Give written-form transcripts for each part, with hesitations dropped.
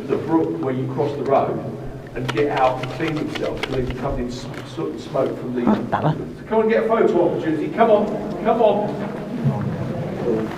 the brook where you cross the road and get out and clean themselves, so they can come in soot and smoke from the... So come and get a photo opportunity. Come on, come on.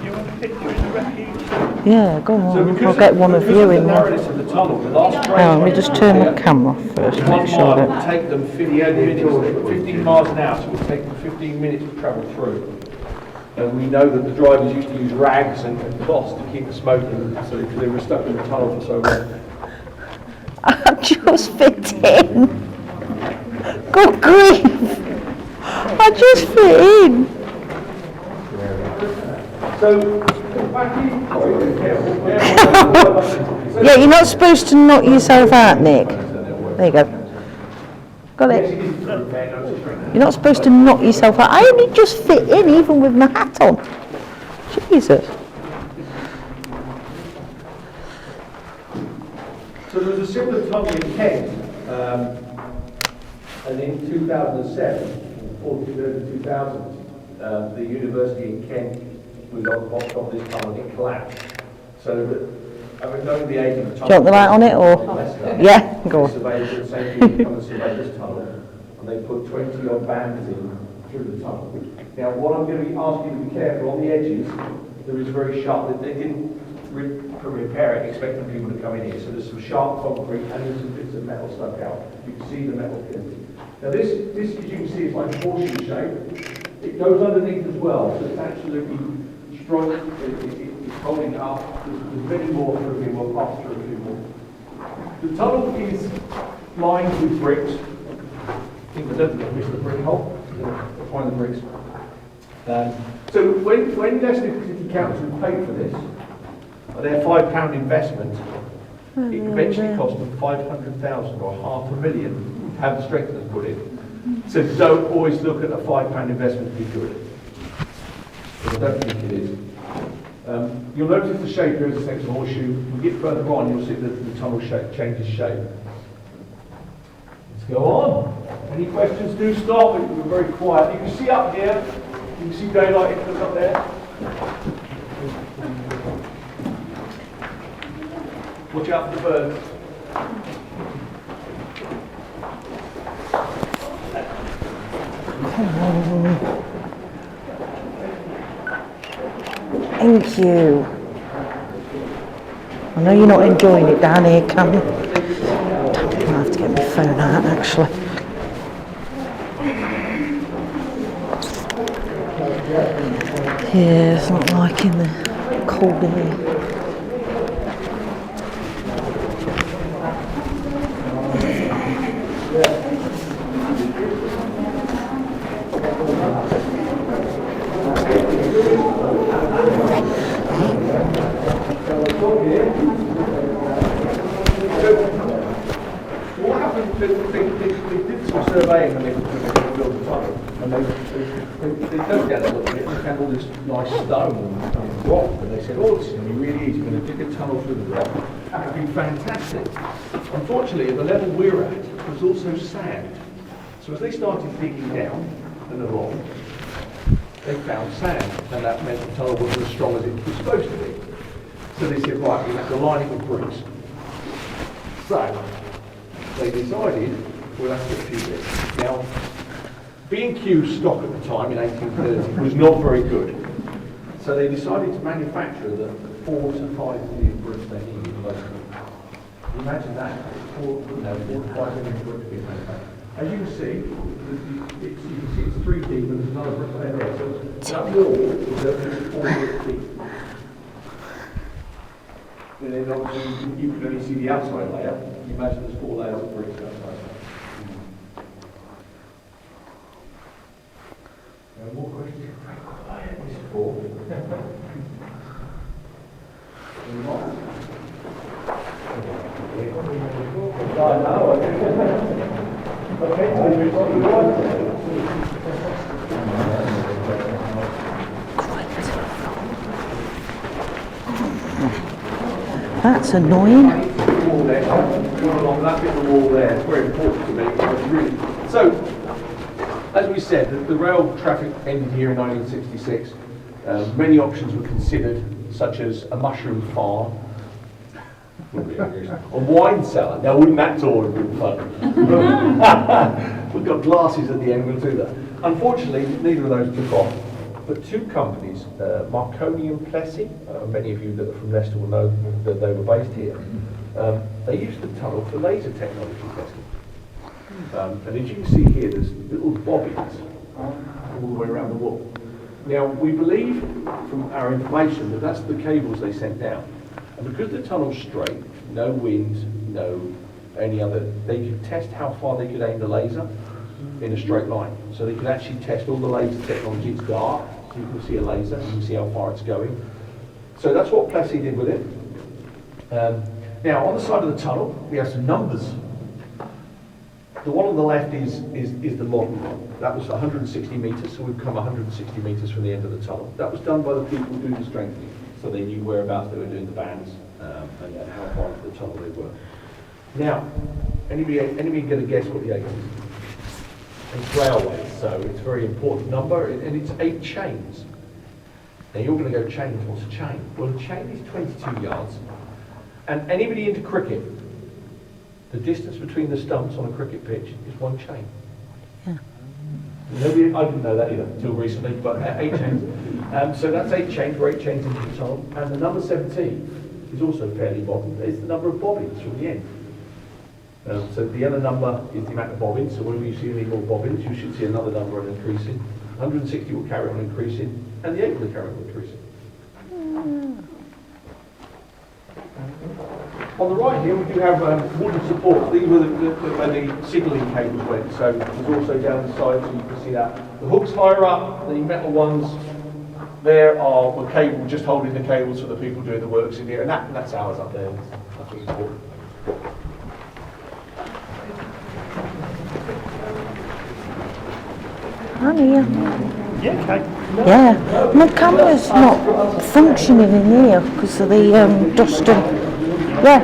You want a picture in the refuge? Yeah, go on. So I'll get one of you in there. Let me just turn the camera off first to make sure that... It will take them 15 miles an hour, so it will take them 15 minutes to travel through. And we know that the drivers used to use rags and cloths to keep the smoke in, so they were stuck in the tunnel for so long. I just fit in. Good grief! I just fit in. So, yeah, you're not supposed to knock yourself out, Nick. There you go. Got it. You're not supposed to knock yourself out. I only just fit in, even with my hat on. Jesus. So there was a similar tunnel in Kent, and in 2007, 2000, the university in Kent was on this tunnel and it collapsed. So that, I mean, knowing the age of the tunnel... Do you want the light on it, or...? Yeah, go on. Surveyors at the same time come and survey this tunnel, and they put 20 odd bands in through the tunnel. Now, what I'm going to be asking you to be careful, on the edges, there is very sharp, they didn't repair it expecting people to come in here, so there's some sharp concrete and there's some bits of metal stuck out. You can see the metal pins. Now this as you can see, is like a horseshoe shape. It goes underneath as well, so it's absolutely strong. It's holding it up. There's many more for a few more, pass through a few more. The tunnel is lined with bricks. I think I don't miss the brick hole. Find the bricks. So when Leicester City Council paid for this, their £5 investment, it eventually cost them 500,000 or £500,000 to have the strengtheners put in. So don't always look at a £5 investment to be good. But I don't think it is. You'll notice the shape here is a section of horseshoe. When you get further on, you'll see that the tunnel shape changes shape. Let's go on. Any questions? Do stop. We're very quiet. You can see up here. You can see daylight. It goes up there. Watch out for the birds. Thank you. I know you're not enjoying it down here, can you? I have to get my phone out, actually. Yeah, it's not like in the cold in here. Surveying when they built the tunnel, and they dug down a little bit and they found all this nice stone and rock, and they said, oh, this is going to be really easy, we're going to dig a tunnel through the rock. That would be fantastic. Unfortunately, at the level we're at, there was also sand. So as they started digging down and along, they found sand, and that meant the tunnel wasn't as strong as it was supposed to be. So they said, right, we have to line it with bricks. So they decided we'll have to get a few bits. Now, B&Q stock at the time in 1830 was not very good. So they decided to manufacture the 4 to 5 million bricks they needed locally. Imagine that, 4 to 5 million bricks being manufactured. As you can see, it's 3 deep and there's another brick there. So that wall is 4 bricks deep. And then obviously you can only see the outside layer. You imagine there's 4 layers of bricks outside. More questions? This is 4. That's annoying. That bit of the wall there, it's very important to me. So, as we said, the rail traffic ended here in 1966. Many options were considered, such as a mushroom farm. A wine cellar. Now, wouldn't that door have been fun? We've got glasses at the end, we'll do that. Unfortunately, neither of those took off. But two companies, Marconi and Plessy, many of you that are from Leicester will know that they were based here. They used the tunnel for laser technology testing. And as you can see here, there's little bobbins all the way around the wall. Now, we believe from our information that that's the cables they sent down. And because the tunnel's straight, no wind, no any other, they could test how far they could aim the laser in a straight line. So they could actually test all the laser technology. It's dark, so you can see a laser, you can see how far it's going. So that's what Plessy did with it. Now, on the side of the tunnel, we have some numbers. The one on the left is the modern one. That was 160 metres, so we've come 160 metres from the end of the tunnel. That was done by the people doing the strengthening, so they knew whereabouts they were doing the bands and how far into the tunnel they were. Now, anybody going to guess what the 8 is? It's railways, so it's a very important number, and it's 8 chains. Now you're going to go chains, what's a chain? Well, a chain is 22 yards. And anybody into cricket, the distance between the stumps on a cricket pitch is 1 chain. Yeah. Nobody, I didn't know that either until recently, but 8 chains. So that's 8 chains, we're 8 chains into the tunnel. And the number 17 is also fairly modern. It's the number of bobbins from the end. So the other number is the amount of bobbins, so whenever you see any more bobbins, you should see another number on increasing. 160 will carry on increasing, and the 8 will carry on increasing. On the right here, we do have wooden supports. These were where the signalling cables went, so there's also down the side, so you can see that. The hooks higher up, the metal ones, there are the cable, just holding the cables for the people doing the works in here, and that's ours up there. Nothing important. Honey, yeah, okay. Yeah, my camera's not functioning in here because of the dust and yeah.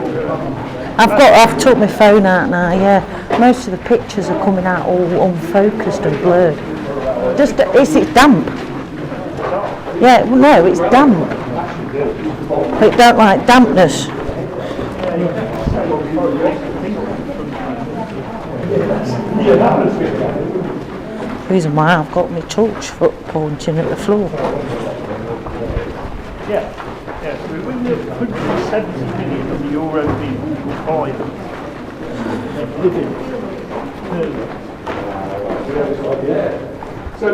I've took my phone out now. Yeah, most of the pictures are coming out all unfocused and blurred. Just it's damp. Yeah, well, no, it's damp. It don't like dampness. Reason why I've got my torch foot pointing at the floor. Yeah, so we win the 170 million of the euro being required. So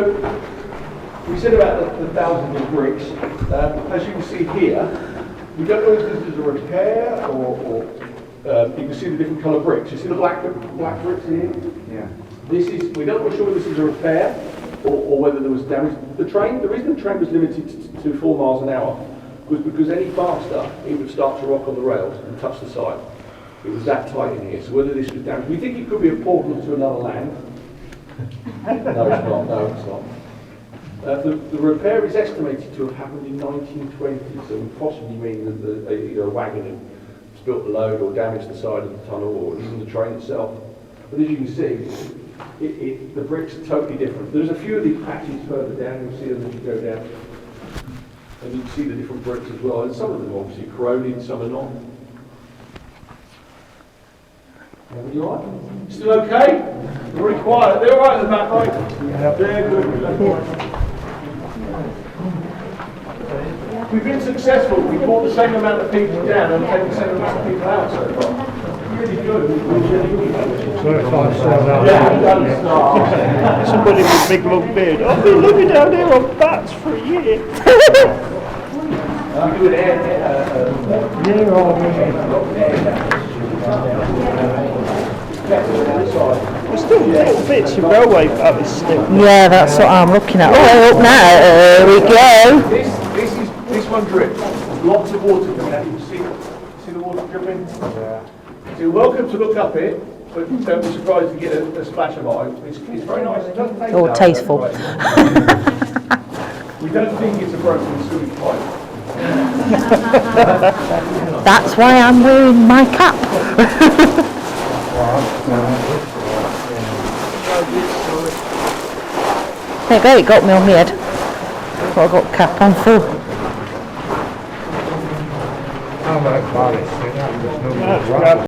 we said about the thousands of bricks. As you can see here, we don't know if this is a repair or you can see the different colour bricks. You see the black bricks here? Yeah. We don't know sure if this is a repair or whether there was damage. The reason the train was limited to 4 miles an hour was because any faster, it would start to rock on the rails and touch the side. It was that tight in here, so whether this was damaged. We think it could be a portal to another land. No, it's not. The repair is estimated to have happened in 1920, so we possibly mean that either a wagon had spilt the load or damaged the side of the tunnel or even the train itself. But as you can see, the bricks are totally different. There's a few of these patches further down, you'll see them as you go down. And you can see the different bricks as well, and some of them are obviously corroded, some are not. Are you alright? Still okay? Very quiet. They're alright in the back, right? Yeah. They're good. We've been successful. We brought the same amount of people down and taken the same amount of people out so far. Really good. Somebody with a big long beard. I've been living down here on bats for a year. We do an air There's still little bits of railway pallets still. Yeah, that's what I'm looking at. Oh, up now. There we go. This one drips. There's lots of water coming out. You can see the water dripping? Yeah. So you're welcome to look up it, but don't be surprised to get a splash of oil. It's very nice. It doesn't taste Oh, tasteful. We don't think it's a broken sewage pipe. That's why I'm wearing my cap. There you go, it got me on my head. That's what I got cap on for. How much That's